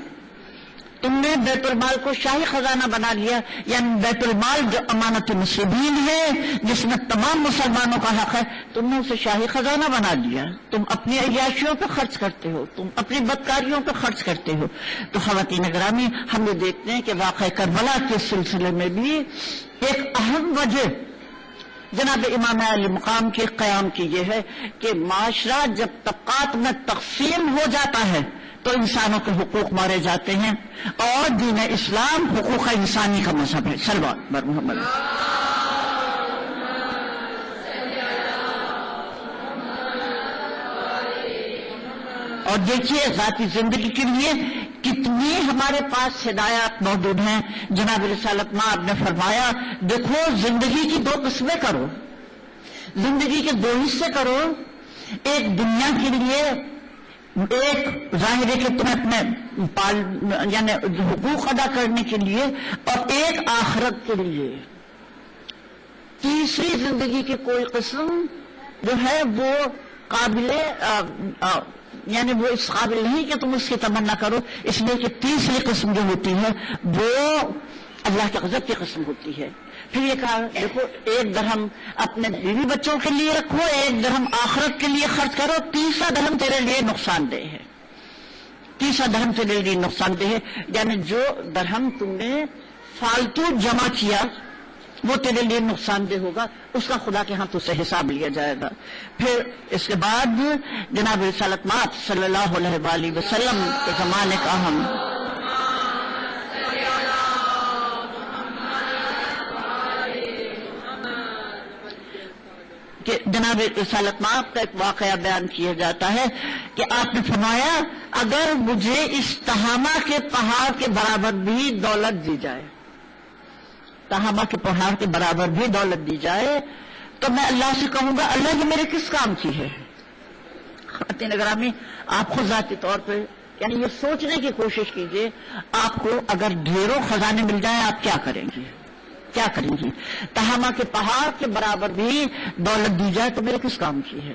تم نے بیت المال کو شاہی خزانہ بنا لیا، یعنی بیت المال جو امانت المسلمین ہے، جس میں تمام مسلمانوں کا حق ہے، تم نے اسے شاہی خزانہ بنا لیا، تم اپنی عیاشیوں پہ خرچ کرتے ہو، تم اپنی بدکاریوں پہ خرچ کرتے ہو۔ تو خواتین گرامی، ہم یہ دیکھتے ہیں کہ واقعہ کربلا کے سلسلے میں بھی ایک اہم وجہ جناب امام علی مقام کے قیام کی یہ ہے کہ معاشرہ جب طبقات میں تقسیم ہو جاتا ہے تو انسانوں کے حقوق مارے جاتے ہیں، اور دین اسلام حقوق انسانی کا مذہب ہے۔ صلوات بر محمد۔ اور دیکھیے ذاتی زندگی کے لیے کتنی ہمارے پاس ہدایات موجود ہیں۔ جناب رسالت مآب نے فرمایا دیکھو زندگی کی دو قسمیں کرو، زندگی کے دو حصے کرو، ایک دنیا کے لیے، ایک ظاہر ہے کہ تمہیں اپنے یعنی حقوق ادا کرنے کے لیے، اور ایک آخرت کے لیے۔ تیسری زندگی کی کوئی قسم جو ہے وہ قابل یعنی وہ اس قابل نہیں کہ تم اس کی تمنا کرو، اس لیے کہ تیسری قسم جو ہوتی ہے وہ اللہ کے غضب کی قسم ہوتی ہے۔ پھر یہ کہا دیکھو ایک درہم اپنے بیوی بچوں کے لیے رکھو، ایک درہم آخرت کے لیے خرچ کرو، تیسرا درہم تیرے لیے نقصان دہ ہے، تیسرا درہم تیرے لیے نقصان دہ ہے، یعنی جو درہم تم نے فالتو جمع کیا وہ تیرے لیے نقصان دہ ہوگا، اس کا خدا کے ہاں تجھ سے حساب لیا جائے گا۔ پھر اس کے بعد جناب رسالت مآب صلی اللہ علیہ وآلہ وسلم کے زمانے کا ہم کہ جناب رسالت مآب کا ایک واقعہ بیان کیا جاتا ہے کہ آپ نے فرمایا اگر مجھے اس تہامہ کے پہاڑ کے برابر بھی دولت دی جائے، تہامہ کے پہاڑ کے برابر بھی دولت دی جائے تو میں اللہ سے کہوں گا اللہ یہ میرے کس کام کی ہے۔ خواتین گرامی، آپ خود ذاتی طور پہ یعنی یہ سوچنے کی کوشش کیجئے، آپ کو اگر ڈھیروں خزانے مل جائیں آپ کیا کریں گی؟ کیا کریں گی؟ تہامہ کے پہاڑ کے برابر بھی دولت دی جائے تو میرے کس کام کی ہے؟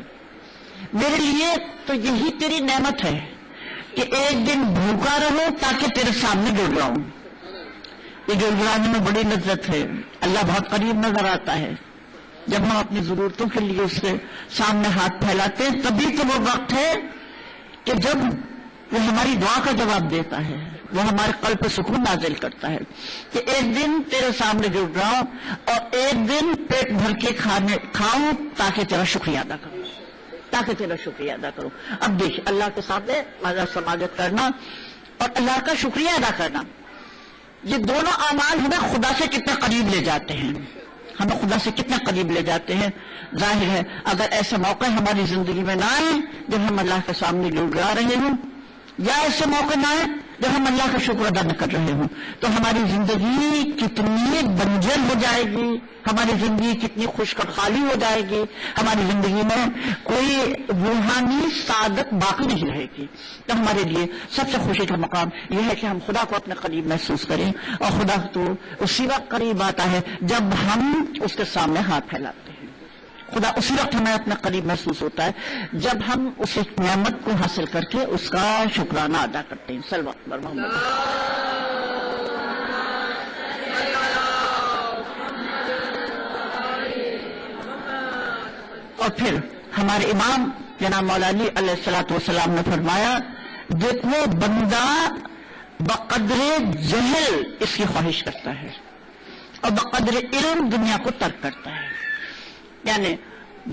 میرے لیے تو یہی تیری نعمت ہے کہ ایک دن بھوکا رہو تاکہ تیرے سامنے گڑگڑاؤں۔ یہ گڑگڑانے میں بڑی لذت ہے، اللہ بہت قریب نظر آتا ہے جب ہم اپنی ضرورتوں کے لیے اس کے سامنے ہاتھ پھیلاتے ہیں، تبھی تو وہ وقت ہے کہ جب وہ ہماری دعا کا جواب دیتا ہے، وہ ہمارے قلب پہ سکون نازل کرتا ہے کہ ایک دن تیرے سامنے گر جاؤں اور ایک دن پیٹ بھر کے کھاؤں تاکہ تیرا شکریہ ادا کروں، تاکہ تیرا شکریہ ادا کروں۔ اب دیکھ اللہ کے سامنے سماجت کرنا اور اللہ کا شکریہ ادا کرنا، یہ دونوں اعمال ہمیں خدا سے کتنے قریب لے جاتے ہیں، ہمیں خدا سے کتنے قریب لے جاتے ہیں۔ ظاہر ہے اگر ایسے موقع ہماری زندگی میں نہ آئے جب ہم اللہ کے سامنے گڑگڑا رہے ہوں، یا ایسے موقع نہ آئے جب ہم اللہ کا شکر ادا نہ کر رہے ہوں، تو ہماری زندگی کتنی بنجر ہو جائے گی، ہماری زندگی کتنی خشک اور خالی ہو جائے گی، ہماری زندگی میں کوئی روحانی سعادت باقی نہیں رہے گی۔ تو ہمارے لیے سب سے خوشی کا مقام یہ ہے کہ ہم خدا کو اپنے قریب محسوس کریں، اور خدا تو اسی وقت قریب آتا ہے جب ہم اس کے سامنے ہاتھ پھیلاتے ہیں۔ خدا اسی وقت ہمیں اپنے قریب محسوس ہوتا ہے جب ہم اس نعمت کو حاصل کر کے اس کا شکرانہ ادا کرتے ہیں۔ صلی اللہ علیہ وسلم۔ اور پھر ہمارے امام جناب مولا علی علیہ الصلوۃ والسلام نے فرمایا دیکھو بندہ بقدر جہل اس کی خواہش کرتا ہے اور بقدر علم دنیا کو ترک کرتا ہے۔ یعنی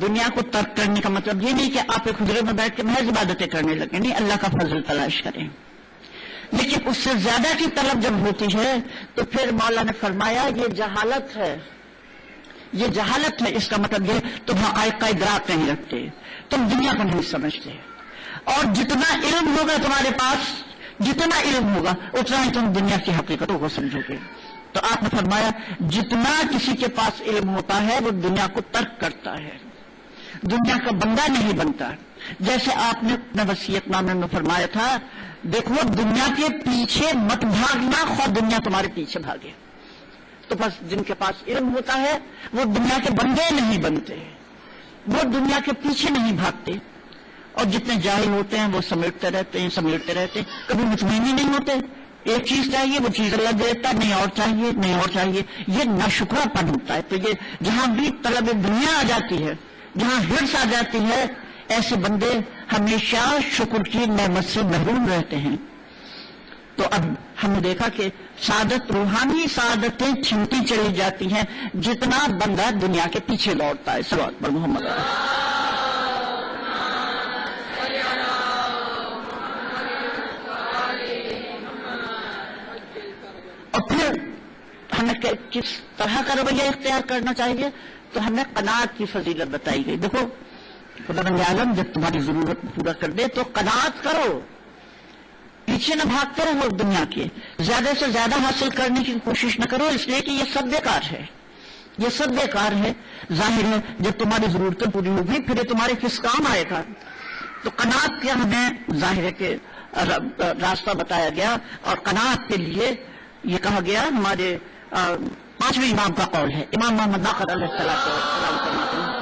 دنیا کو ترک کرنے کا مطلب یہ نہیں کہ آپ ایک حجرے میں بیٹھ کے محض عبادتیں کرنے لگے، نہیں، اللہ کا فضل تلاش کریں، لیکن اس سے زیادہ کی طلب جب ہوتی ہے تو پھر مولا نے فرمایا یہ جہالت ہے، یہ جہالت ہے۔ اس کا مطلب یہ تم حقائق کا ادراک نہیں رکھتے، تم دنیا کو نہیں سمجھتے، اور جتنا علم ہوگا تمہارے پاس، جتنا علم ہوگا اتنا ہی تم دنیا کی حقیقتوں کو سمجھو گے۔ تو آپ نے فرمایا جتنا کسی کے پاس علم ہوتا ہے وہ دنیا کو ترک کرتا ہے، دنیا کا بندہ نہیں بنتا۔ جیسے آپ نے اپنے وصیت نامے میں فرمایا تھا دیکھو دنیا کے پیچھے مت بھاگنا، خواہ دنیا تمہارے پیچھے بھاگے۔ تو بس جن کے پاس علم ہوتا ہے وہ دنیا کے بندے نہیں بنتے، وہ دنیا کے پیچھے نہیں بھاگتے، اور جتنے جاہل ہوتے ہیں وہ سمیٹتے رہتے ہیں، کبھی مطمئن ہی نہیں ہوتے۔ ایک چیز چاہیے وہ چیز اللہ دیتا، نہیں اور چاہیے، نہیں اور چاہیے، یہ ناشکرا پن ہوتا ہے۔ تو یہ جہاں بھی طلب دنیا آ جاتی ہے، جہاں حرص آ جاتی ہے، ایسے بندے ہمیشہ شکر کی نعمت سے محروم رہتے ہیں۔ تو اب ہم نے دیکھا کہ سعادت، روحانی سعادتیں چھنتی چلی جاتی ہیں جتنا بندہ دنیا کے پیچھے دوڑتا ہے۔ صلوات پر محمد۔ اور پھر ہمیں کس طرح کا رویہ اختیار کرنا چاہیے، تو ہمیں قناعت کی فضیلت بتائی گئی۔ دیکھو خدا رب عالم جب تمہاری ضرورت پورا کر دے تو قناعت کرو، پیچھے نہ بھاگتے رہو دنیا کے، زیادہ سے زیادہ حاصل کرنے کی کوشش نہ کرو، اس لیے کہ یہ سب بیکار ہے، یہ سب بیکار ہے۔ ظاہر ہے جب تمہاری ضرورتیں پوری ہوگی پھر یہ تمہارے کس کام آئے گا۔ تو قناعت کا ہمیں ظاہر ہے کہ راستہ بتایا گیا، اور قناعت کے لیے یہ کہا گیا ہمارے پانچویں امام کا قول ہے، امام محمد باقر علیہ السلام فرماتے ہیں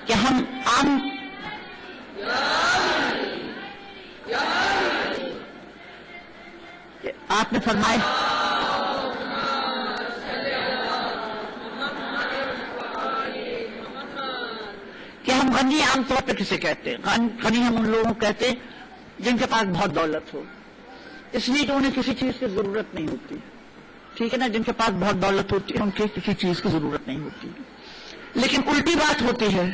کہ ہم عام آپ نے فرمایا کہ ہم غنی عام طور پہ کسے کہتے ہیں؟ غنی ہم ان لوگوں کو کہتے ہیں جن کے پاس بہت دولت ہو، اس لیے کہ انہیں کسی چیز کی ضرورت نہیں ہوتی، ٹھیک ہے نا، جن کے پاس بہت دولت ہوتی ہے ان کے کسی چیز کی ضرورت نہیں ہوتی. لیکن الٹی بات ہوتی ہے،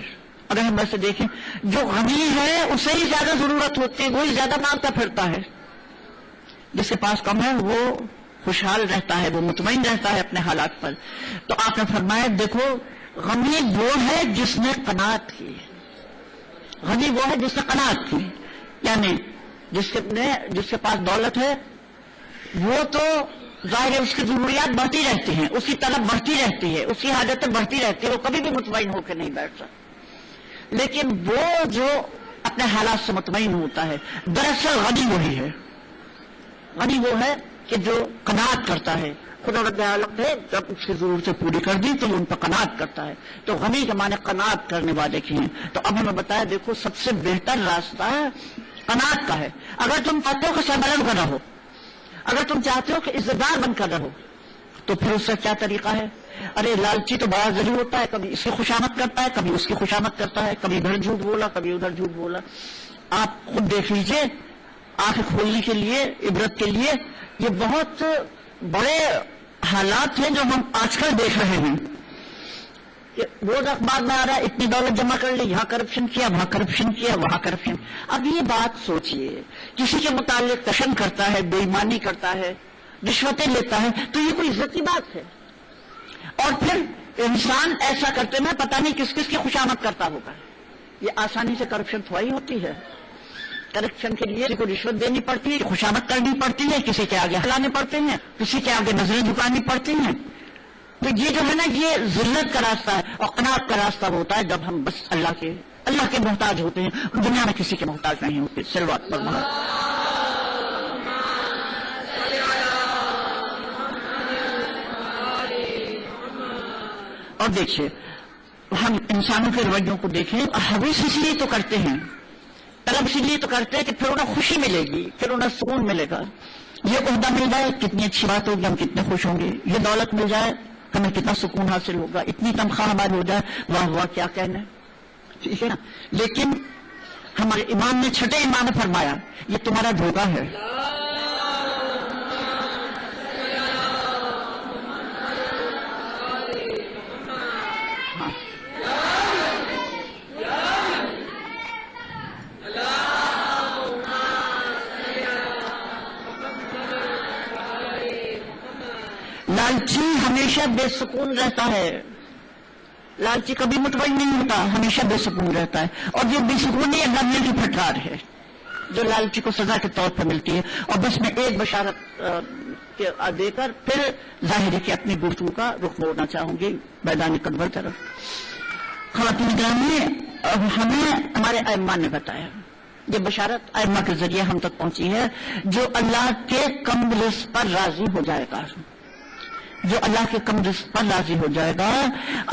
اگر ہم ایسے دیکھیں جو غنی ہے اسے ہی زیادہ ضرورت ہوتی ہے، وہی زیادہ مانگتا پھرتا ہے. جس کے پاس کم ہے وہ خوشحال رہتا ہے، وہ مطمئن رہتا ہے اپنے حالات پر. تو آپ نے فرمایا دیکھو غنی وہ ہے جس نے قناعت کی، غنی وہ ہے جس نے قناعت کی، یعنی جس کے پاس دولت ہے وہ تو ظاہر ہے اس کی ضروریات بڑھتی رہتی ہیں، اس کی طلب بڑھتی رہتی ہے، اس کی حاجتیں بڑھتی رہتی ہے، وہ کبھی بھی مطمئن ہو کے نہیں بیٹھتا. لیکن وہ جو اپنے حالات سے مطمئن ہوتا ہے، دراصل غنی وہی ہے. غنی وہ ہے کہ جو قناعت کرتا ہے. خدا رب العالمین نے جب اس کی ضرورتیں پوری کر دی تو وہ ان پر قناعت کرتا ہے. تو غنی کے معنی قناعت کرنے والے کی ہیں. تو اب ہمیں بتایا دیکھو سب سے بہتر راستہ قناعت کا ہے. اگر تم چاہتے ہو کہ سربلند کر رہو، اگر تم چاہتے ہو کہ عزت دار بن کر رہو، تو پھر اس کا کیا طریقہ ہے؟ ارے لالچی تو بڑا ضروری ہوتا ہے، کبھی اس کی خوشامد کرتا ہے، کبھی اس کی خوشامد کرتا ہے، کبھی ادھر جھوٹ بولا کبھی ادھر جھوٹ بولا. آپ خود دیکھ لیجئے، آنکھ کھولنے کے لیے، عبرت کے لیے، یہ بہت بڑے حالات ہیں جو ہم آج کل دیکھ رہے ہیں. روز اخبار میں آ رہا ہے اتنی دولت جمع کر لی، یہاں کرپشن کیا، وہاں کرپشن کیا، وہاں کرپشن. اب یہ بات سوچئے، کسی کے متعلق تشن کرتا ہے، بے ایمانی کرتا ہے، رشوتیں لیتا ہے، تو یہ کوئی عزت کی بات ہے؟ اور پھر انسان ایسا کرتے میں پتہ نہیں کس کس کی خوشامد کرتا ہوگا. یہ آسانی سے کرپشن تھوڑی ہوتی ہے. کرپشن کے لیے کسی کو رشوت دینی پڑتی ہے، خوشامد کرنی پڑتی ہے، کسی کے آگے ہلانے پڑتے ہیں، کسی کے آگے نظریں جھکانی پڑتی ہیں. تو یہ جو ہے نا یہ ذلت کا راستہ ہے. اور قناعت کا راستہ ہوتا ہے جب ہم بس اللہ کے محتاج ہوتے ہیں، دنیا میں کسی کے محتاج نہیں ہوتے. صلوات پر اور دیکھیے ہم انسانوں کے رویوں کو دیکھیں، حویث اس لیے تو کرتے ہیں، طلب اس لیے تو کرتے ہیں کہ پھر انہیں خوشی ملے گی، پھر انہیں سکون ملے گا. یہ عہدہ مل جائے کتنی اچھی بات ہوگی، ہم کتنے خوش ہوں گے. یہ دولت مل جائے ہمیں کتنا سکون حاصل ہوگا. اتنی تنخواہ ہماری ہو جائے، واہ واہ کیا کہنا ہے، ٹھیک ہے نا. لیکن ہمارے امام نے، چھٹے امام نے فرمایا یہ تمہارا دھوکہ ہے. لالچی ہمیشہ بے سکون رہتا ہے، لالچی کبھی مطمئن نہیں ہوتا، ہمیشہ بے سکون رہتا ہے. اور یہ بے سکونی اللہ میاں کی پھٹکار ہے جو لالچی کو سزا کے طور پر ملتی ہے. اور بس میں ایک بشارت دے کر پھر ظاہر ہے کہ اپنی گفتگو کا رخ موڑنا چاہوں گی میدان قدور طرف. خواتین گرامی، ہمیں ہمارے ائمہ نے بتایا، یہ بشارت ائمہ کے ذریعے ہم تک پہنچی ہے، جو اللہ کے کم رزق پر راضی ہو جائے گا، جو اللہ کے کم رزق پر راضی ہو جائے گا،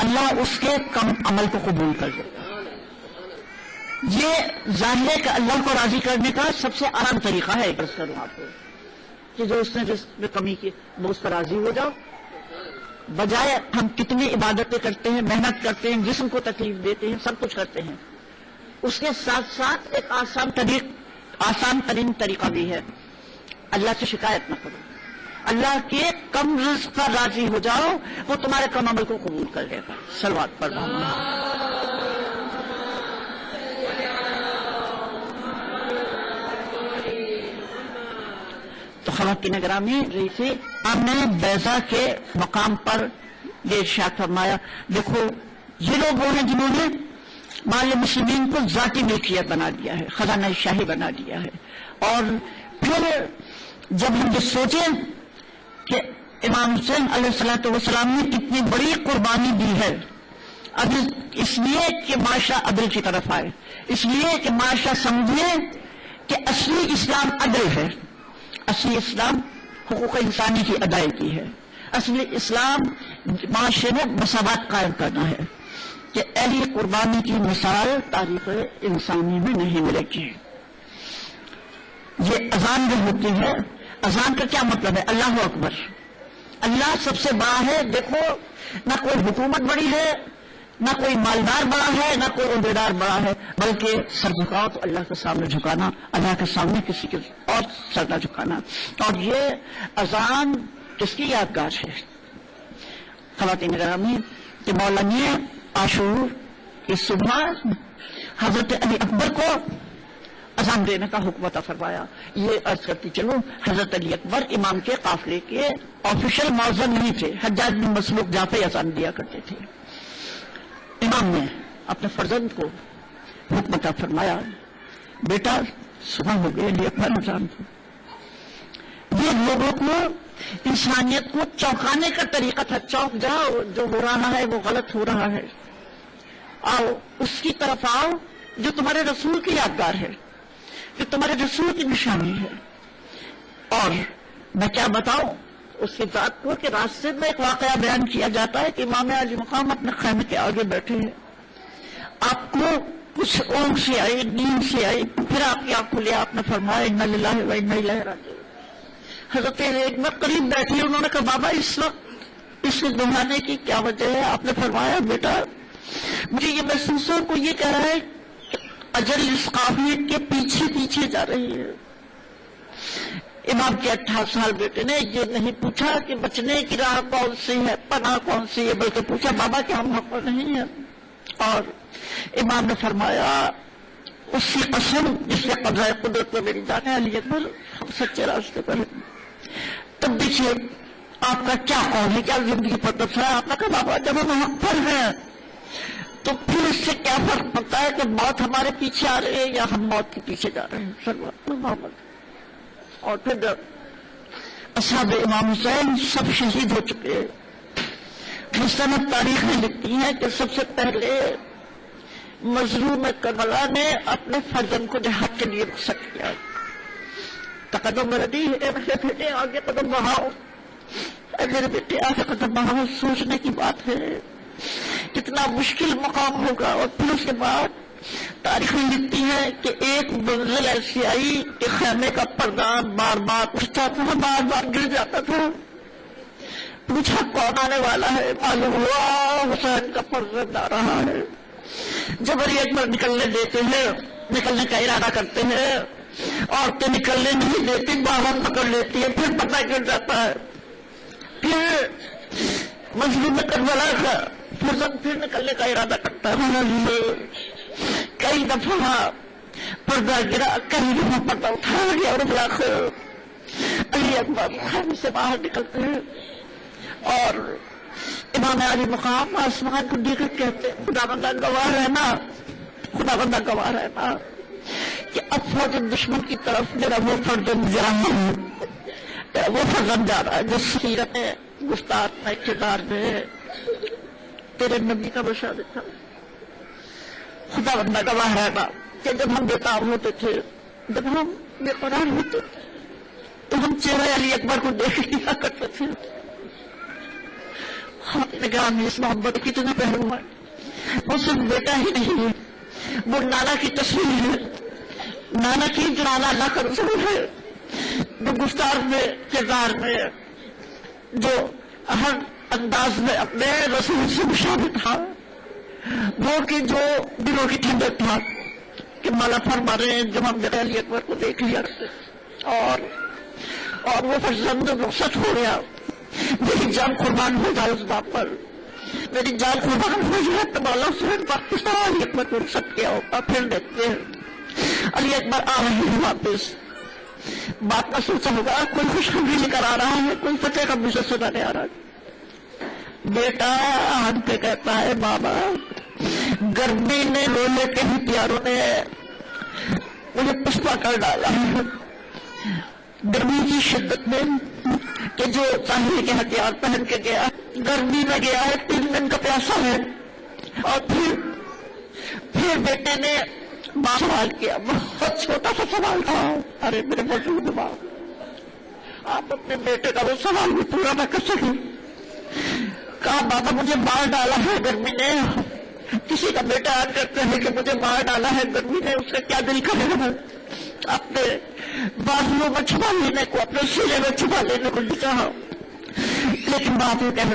اللہ اس کے کم عمل کو قبول کر لے گا. یہ ظاہر ہے کہ اللہ کو راضی کرنے کا سب سے آسان طریقہ ہے. عرض کروں آپ کو کہ جو اس نے رزق میں کمی کی وہ اس پر راضی ہو جاؤ. بجائے ہم کتنی عبادتیں کرتے ہیں، محنت کرتے ہیں، جسم کو تکلیف دیتے ہیں، سب کچھ کرتے ہیں، اس کے ساتھ ساتھ ایک آسان ترین طریقہ بھی ہے، اللہ سے شکایت نہ کرو. اللہ کے کم رزق پر راضی ہو جاؤ، وہ تمہارے کم عمل کو قبول کر لے گا. صلوات پر تو خواتین گرامی، ہم نے بیضا کے مقام پر یہ ارشاد فرمایا، دیکھو یہ لوگ وہ ہیں جنہوں نے مال مسلمین کو ذاتی ملکیت بنا دیا ہے، خزانہ شاہی بنا دیا ہے. اور پھر جب ہم یہ سوچیں کہ امام حسین علیہ الصلوۃ والسلام نے کتنی بڑی قربانی دی ہے عدل، اس لیے کہ معاشرہ عدل کی طرف آئے، اس لیے کہ معاشرہ سمجھے کہ اصلی اسلام عدل ہے، اصلی اسلام حقوق انسانی کی ادائیگی ہے، اصلی اسلام معاشرے میں مساوات قائم کرنا ہے. کہ ایسی قربانی کی مثال تاریخ انسانی میں نہیں ملے گی. یہ اذان جو ہوتی ہے، اذان کا کیا مطلب ہے؟ اللہ اکبر، اللہ سب سے بڑا ہے. دیکھو نہ کوئی حکومت بڑی ہے، نہ کوئی مالدار بڑا ہے نہ کوئی عہدیدار بڑا ہے، بلکہ سر جھکاؤ تو اللہ کے سامنے جھکانا، اللہ کے سامنے کسی کے اور سر نہ جھکانا۔ اور یہ اذان کس کی یادگار ہے؟ خواتین گرامی، کہ مولانا عاشور کی صبح حضرت علی اکبر کو اذان دینے کا حکم عطا فرمایا۔ یہ عرض کرتی چلو، حضرت علی اکبر امام کے قافلے کے آفیشل مؤذن نہیں تھے، حجاج بن مسلوق جہاں پہ اذان دیا کرتے تھے۔ امام نے اپنے فرزند کو حکم عطا فرمایا، بیٹا صبح ہو گئے، علی اکبر اذان کو۔ یہ لوگوں کو، انسانیت کو چونکانے کا طریقہ تھا، چونک جاؤ، جو ہو رہا ہے وہ غلط ہو رہا ہے، آؤ اس کی طرف آؤ جو تمہارے رسول کی یادگار ہے، جو تمہارے رسول کی نشانی ہے۔ اور میں کیا بتاؤں اس کی ذات کو، کہ راستے میں ایک واقعہ بیان کیا جاتا ہے کہ امام علی مقام اپنے خیمے کے آگے بیٹھے ہیں، آپ کو کچھ اونگ سے آئی، نیند سے آئی، پھر آپ کی آنکھ کھلی، آپ نے فرمایا انا للہ و انا الیہ راجعون۔ حضرت ایک میں قریب بیٹھی، انہوں نے کہا بابا اس وقت اس کو دہرانے کی کیا وجہ ہے؟ آپ نے فرمایا بیٹا مجھے یہ محسوس ہو کو یہ کہہ رہا ہے کہ اجل اس قافلے کے پیچھے پیچھے جا رہی ہے۔ امام کے 18 سال بیٹے نے یہ نہیں پوچھا کہ بچنے کی راہ کون سی ہے، پناہ کون سی ہے، بلکہ پوچھا بابا کیا ہم حق پر نہیں ہیں؟ اور امام نے فرمایا اس کی قسم جس نے قبضہ قدرت میں میری جان ہے، علی اکبر ہم سچے راستے پر ہیں۔ تب دیکھیے آپ کا کیا قول ہے، کیا زندگی پر تبصرہ ہے؟ آپ نے کہا بابا جب ہم حق پر ہیں تو پھر اس سے کیا فرق پڑتا ہے کہ موت ہمارے پیچھے آ رہی ہے یا ہم موت کے پیچھے جا رہے ہیں؟ صلوات محمد۔ اور پھر اصحاب امام حسین سب شہید ہو چکے ہیں۔ مستند تاریخیں لکھتی ہیں کہ سب سے پہلے مظلوم کربلا نے اپنے فرزند کو جہاد کے لیے رخصت کیا، قدم ردی ہے میرے بیٹے آگے قدم بڑھاؤ، اے میرے بیٹے آگے قدم بڑھاؤ۔ سوچنے کی بات ہے کتنا مشکل مقام ہوگا۔ اور پھر اس کے بعد تاریخیں لکھتی ہیں کہ ایک منزل ایسی آئی کہ خیمے کا پردہ بار بار اٹھتا تھا، بار بار گر جاتا تھا۔ پوچھا کون آنے والا ہے؟ معلوم ہوا حسین کا فرزند آ رہا ہے۔ جب علی اکبر نکلنے دیتے ہیں، نکلنے کا ارادہ کرتے ہیں، عورتیں نکلنے نہیں دیتی، باہر پکڑ لیتی ہے، پھر پتہ گر جاتا ہے۔ پھر مظلوم کربلا کا فرزند پھر نکلنے کا ارادہ کرتا ہے، کئی دفعہ پردہ گرا، کئی دفعہ پردہ اٹھایا گیا، اور بالآخر علی اکبر خیمے سے باہر نکلتے ہیں اور امام علی مقام آسمان کو دیکھ کر کہتے ہیں خدا بندہ گواہ رہنا، خدا بندہ گواہ رہنا کہ اب فوج دشمن کی طرف میرا وہ فرزند جا رہا ہے، میرا وہ فرزند جا رہا ہے جو سیرت میں، گفتار میں، کردار میں تیرے نبی کا بشارت تھا۔ خدا بندہ گواہ رہنا کہ جب ہم بےتاب ہوتے تھے، جب ہم بے قرار ہوتے تھے تو ہم چہرے علی اکبر کو دیکھ لیا کرتے تھے۔ نگران اس محبت کتنے پہلو ہیں، وہ صرف بیٹا ہی نہیں ہے، وہ نانا کی تصویر ہے، نانا کی جو نانا اللہ کا رسول ہے، جو گفتار میں، کردار میں، جو ہر انداز میں اپنے رسول سے مشابہ تھا، وہ کہ جو دلوں کی ٹھنڈک تھا کہ مالا فرما رہے ہیں جب ہم میرے علی اکبر کو دیکھ لیا اور وہ فرزند رخصت ہو گیا، میری جان قربان ہو جائے اس بات پر، میری جان قربان ہو جائے تو مولا حسین واپس علی اکبر کو رخصت کیا ہوگا۔ پھر دیکھتے ہیں علی اکبر آ رہے ہیں واپس، بات نہ سوچا ہوگا کوئی خوشخبری لے کر آ رہا ہے، کوئی فتح کا مجھے سنانے آ رہا ہے۔ بیٹا ہم پہ کہتا ہے بابا گرمی نے لولے کے ہی پیاروں نے مجھے پسپا کر ڈالا ہے، گرمی کی شدت میں کہ جو طاہر کے ہتھیار پہن کے گیا، گرمی میں گیا ہے، 3 دن کا پیاسا ہے۔ اور پھر بیٹے نے سوال کیا، بہت چھوٹا سا سوال تھا، ارے میرے موجود باپ آپ اپنے بیٹے کا وہ سوال بھی پورا نہ کر سکے، کہا بابا مجھے مار ڈالا ہے گرمی نے۔ کسی کا بیٹا آج کرتا ہے کہ مجھے مار ڈالا ہے گرمی نے، اس کا کیا دل کرے گا؟ اپنے بازوؤں میں چھپا لینے کو، اپنے سینے میں چھپا لینے کو چاہا، لیکن بات یہ کہہ